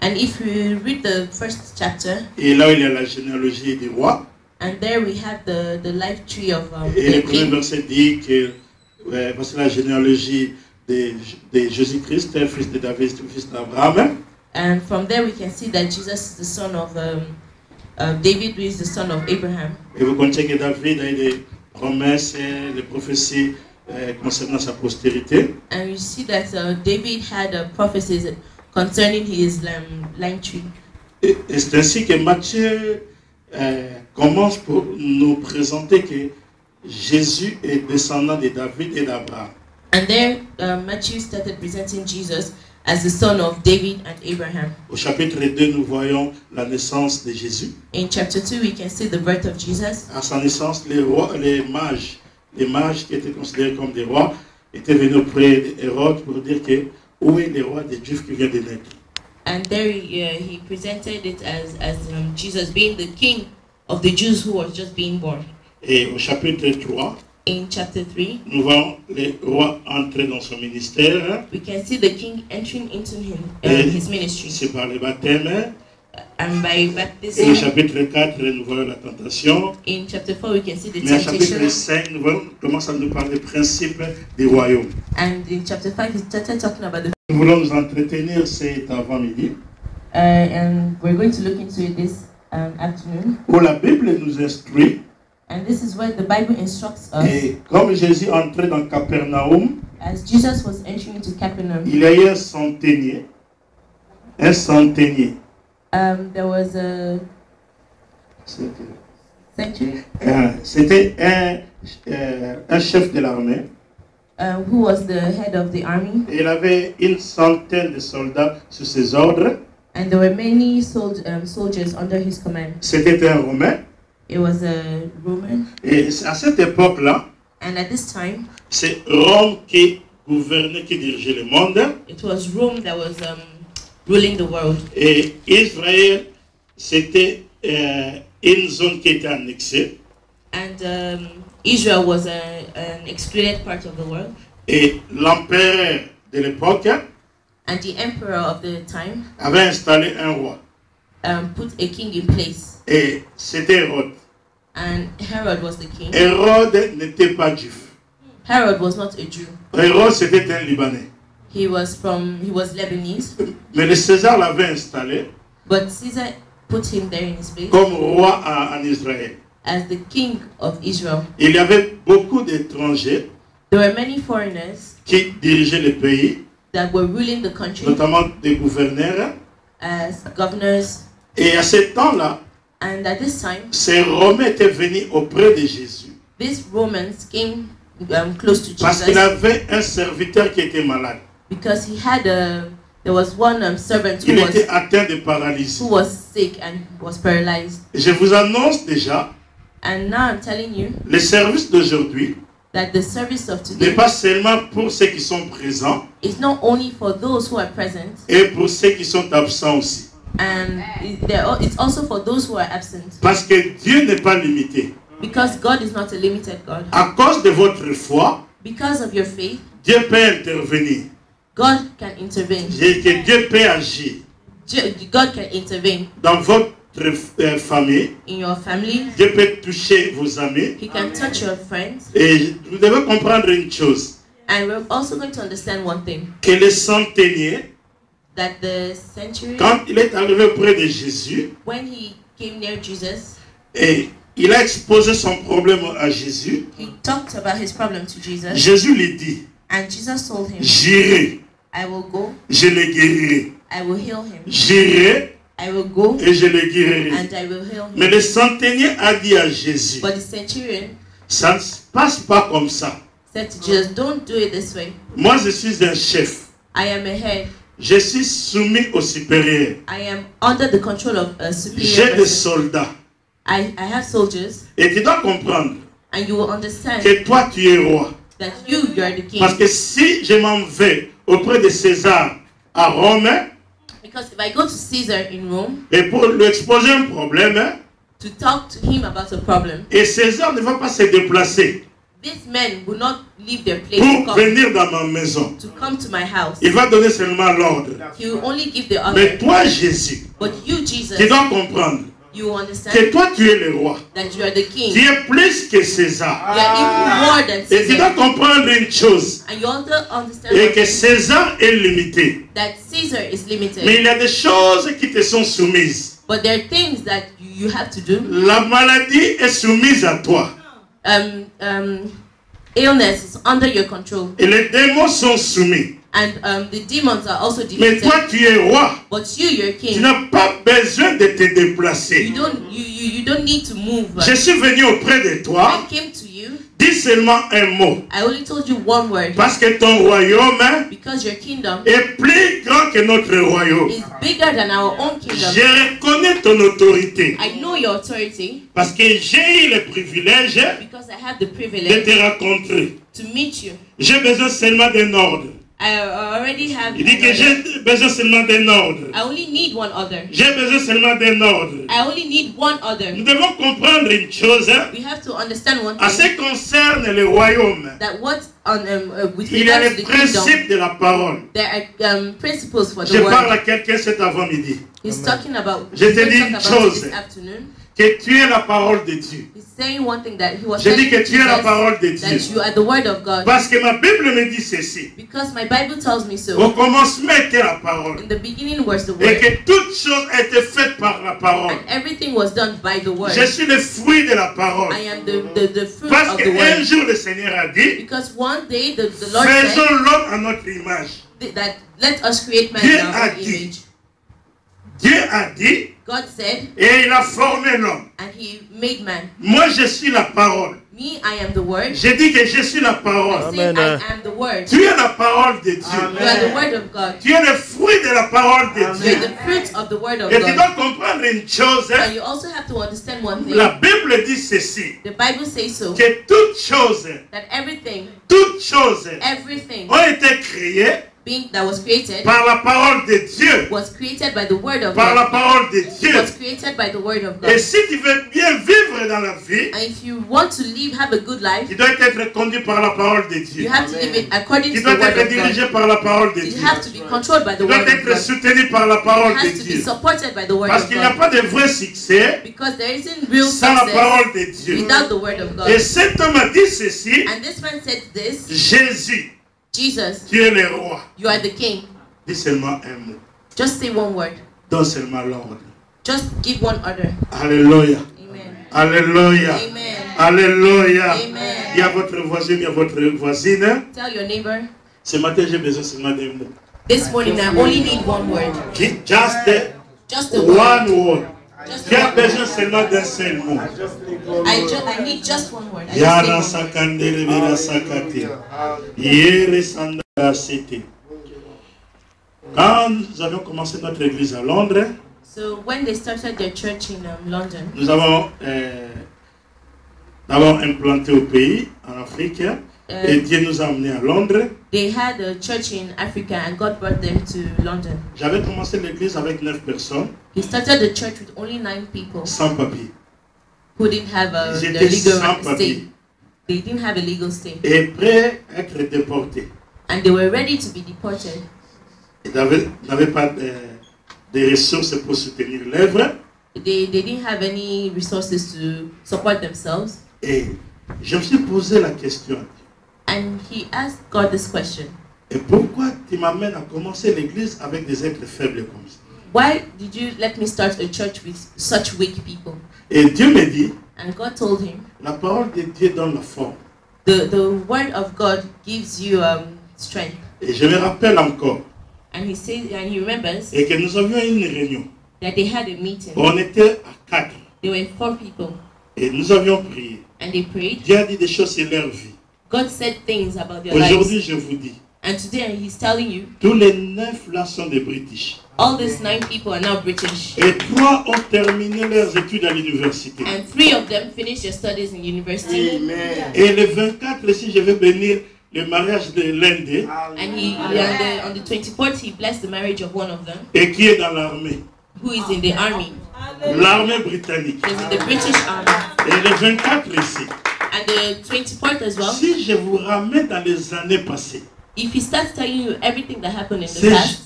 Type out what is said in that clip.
And if we read the first chapter, et là il y a la généalogie des rois. And there we have the life tree of et le premier verset dit que voici la généalogie de Jésus-Christ, fils de David, fils d'Abraham. And from there we can see that Jesus is the son of David, who is the son of Abraham. Et vous connaissez que David a eu des promesses et des prophéties concernant sa postérité. And you see that David had prophecies concerning his line tree. Et c'est ainsi que Matthieu commence pour nous présenter que Jésus est descendant de David et d'Abraham. And there Matthew started presenting Jesus as the son of David and Abraham. Au chapitre 2, nous voyons la naissance de Jésus. In chapter 2, we can see the birth of Jesus. À sa naissance, les mages qui étaient considérés comme des rois, étaient venus auprès d'Hérode pour dire que où est le roi des Juifs qui vient de naître. And there he presented it as Jesus being the king of the Jews who was just being born. Et au chapitre 3, in chapter 3, nous voyons le roi entrer dans son ministère. We can see the king entering into his ministry. C'est par le baptême. And by baptism. Et au chapitre 4, nous voyons la tentation. In chapter 4, we can see the Mais au temptation. chapitre 5, nous voyons commence à nous parler des principes du royaume. And in chapter 5, he started talking about the. Nous voulons nous entretenir cet avant-midi. And we're going to look into it this afternoon. Où la Bible nous instruit. And this is where the Bible instructs us. Et comme Jésus entrait dans Capernaum, as Jesus was entering into Capernaum, il y a eu un centenier. Un centenier. There was a century. C'était un chef de l'armée. Who was the head of the army? Il avait une centaine de soldats sous ses ordres. And there were many soldiers under his command. C'était un Romain. It was a Roman. Et à cette époque-là, and at this time, c'est Rome qui gouvernait, qui dirigeait le monde. It was Rome that was ruling the world. Et Israël, c'était une zone qui était annexée. And Israel was an excluded part of the world. Et l'empereur de l'époque, and the emperor of the time, avait installé un roi. Put a king in place. Et c'était Hérode. And Herod was the king. Hérode n'était pas juif. Herod was not a Jew. Hérode, c'était un Libanais. He was Lebanese. Mais le César l'avait installé. But Caesar put him there in his place. Comme roi en Israël. As the king of Israel. Il y avait beaucoup d'étrangers. There were many foreigners. Qui dirigeaient le pays. That were ruling the country. Notamment des gouverneurs. As governors. Et à ce temps-là, and at this time, ces Romains étaient venus auprès de Jésus. These Romans came close to Jesus. Parce qu'il avait un serviteur qui était malade. Because he had there was one servant who était atteint de paralysie. Who was sick and was paralyzed. Je vous annonce déjà. And now I'm telling you. Le service d'aujourd'hui. That the service of today. N'est pas seulement pour ceux qui sont présents. It's not only for those who are present. Et pour ceux qui sont absents aussi. And it's also for those who are absent. Parce que Dieu n'est pas limité. Because God is not a limited God. À cause de votre foi, because of your faith, Dieu peut intervenir. God can intervene. Que Dieu peut agir. God can intervene. Dans votre famille. In your family. Dieu peut toucher vos amis. He can touch your friends. Et vous devez comprendre une chose. And we're also going to understand one thing. Que le centenier, that the century, quand il est arrivé près de Jésus, when he came near Jesus, et il a exposé son problème à Jésus, he talked about his problem to Jesus. Jésus lui dit, and Jesus told him, j'irai, I will go, je le guérirai. I will heal him. J'irai, I will go, et je le guérirai. and I will heal him. Mais le centenier a dit à Jésus, but the centurion, ça ne se passe pas comme ça. Said to Jesus, don't do it this way. Moi, je suis un chef. I am a head. Je suis soumis au supérieur. I am under the control of a superior. J'ai des soldats. I have soldiers. Et tu dois comprendre. And you will understand. Que toi, tu es roi. That you are the king. Parce que si je m'en vais auprès de César à Rome. Because if I go to Caesar in Rome. Et pour lui exposer un problème. To talk to him about a problem. Et César ne va pas se déplacer. these men will not leave their place pour venir dans ma maison. to come to my house. Il va donner seulement l'ordre. He will only give the Mais order. toi, Jésus, But you, Jesus, tu dois comprendre you que understand toi, tu es le roi. that you are the king. Tu es plus que César. You are even more than Et tu dois Caesar. comprendre une chose. And you also understand Et que César est limité. that Caesar is Mais limited. il y a des choses qui te sont soumises. But there are things that you have to do. La maladie est soumise à toi. Illness is under your control. Et les démons sont soumis. And the demons are also Mais defeated. toi, tu es roi. But you're Tu king. n'as pas besoin de te déplacer. You don't need to move. Je suis venu auprès de toi. I came to you. Dis seulement un mot. I only told you one word. Parce que ton royaume Because your kingdom est plus grand que notre royaume. is bigger than our own Je kingdom. reconnais ton autorité. I know your authority Parce que j'ai eu le privilège because I have the de privilege te rencontrer. to meet you. J'ai besoin seulement d'un ordre. I already have. Il dit que another. j'ai besoin seulement d'un ordre. I only need one other. J'ai besoin seulement d'un ordre. I only need one other. Nous devons comprendre une chose. We have to understand one En ce thing. qui concerne le royaume, That what with il y a regards les to the kingdom, principes de la parole. there are principles for Je the parle word. à quelqu'un cet avant-midi. He's talking about. Je te he's dis talking une about chose. this afternoon. Que tu es la parole de Dieu. He's saying one thing that he was Je dis telling que tu es la Jesus parole de that Dieu. you are the word of God. Parce que ma Bible me dit ceci. Because my Bible tells me so. Au commencement était la parole. In the beginning was the Et word, que toute chose a été faite par la parole. and everything was done by the word. Je suis le fruit de la parole. I am the fruit Parce of the qu'un word. jour le Seigneur a dit, Because one day the Lord faisons said l'homme à notre image. that let us create man Dieu in our a own dit. image. Dieu a dit, God said, et il a formé l'homme. and He made man. Moi, je suis la parole. Me, I am the word. J'ai dit que je suis la I parole. say I am the word. Tu es la parole de Dieu. You are the word of God. Tu es le fruit de la parole de You are Dieu. the fruit of the word of Et tu God. dois comprendre une chose. And you also have to understand one thing. La Bible dit ceci. The Bible says so. Que toutes choses That everything ont été créées being that was created par la parole de Dieu. was created by the word of Par la God. parole de It Dieu. was created by the word of Et God. si tu veux bien vivre dans la vie, And if you want to have a good life, tu dois être conduit par la parole de you Dieu. have to live it according Tu to the dois word être of God. dirigé par la parole de You Dieu. have to be controlled by the Tu dois word of être God. soutenu par la It parole de has to be Dieu. supported by the word Parce of qu'il n'y a God. pas de vrai succès Because there isn't real sans la success parole de Dieu. without the word of God. Et cet homme a dit ceci, And this man said this, Jésus, Jesus, tu es le roi. you are the king. Dis seulement un mot. Just say one word. Donne seulement l'ordre. Just give one order. Alléluia. Amen. Alléluia. Amen. Alléluia. Amen. Il y a votre voisin, il y a votre voisine. Tell your neighbor, Ce matin, j'ai besoin seulement d'un mot. this morning I only need one word. Just Just a word. one word. Just J'ai one besoin word. seulement d'un seul mot. I need just one word. I Yara just say one word. sakandere vera sakate. Yere sandra cité. Quand nous avions commencé notre église à Londres, So when they started their church in London, nous avons d'abord implanté au pays, en Afrique, et Dieu nous a amenés à Londres. they had a church in Africa and God brought them to London. J'avais commencé l'église avec 9 personnes, He started the church with only 9 people sans papier. who didn't have Ils their étaient legal sans stay. papier They didn't have a legal stay. et prêts à être déportés. And they were ready to be deported. Ils n'avaient pas de ressources pour soutenir l'œuvre. They didn't have any resources to support themselves. Et je me suis posé la question. And he asked God this question. Et pourquoi tu m'amènes à commencer l'église avec des êtres faibles comme ça? Why did you let me start a church with such weak people? Et Dieu me dit, And God told him, la parole de Dieu donne la forme. the word of God gives you strength. Et je me rappelle encore, And he says, and he remembers et que nous avions une réunion. that they had a meeting. On était à 4 There were 4 people, et nous avions prié. and they prayed. Dieu a dit des choses sur leur vie. God said things about their Aujourd'hui, lives. je vous dis, And today he's telling you, tous les 9 là sont des British. all these 9 people are now British. Et 3 ont terminé leurs études à l'université. And 3 of them finished their studies in university. Et le 24, si je vais bénir le mariage de l'un d'eux, And on the 24th, he blessed the marriage of one of them, et qui est dans l'armée, who is in the army. l'armée britannique. He's in the British army. Et le 24 ici, and the 24th as well. Si je vous ramène dans les années passées, If he starts telling you everything that happened in the c'est past,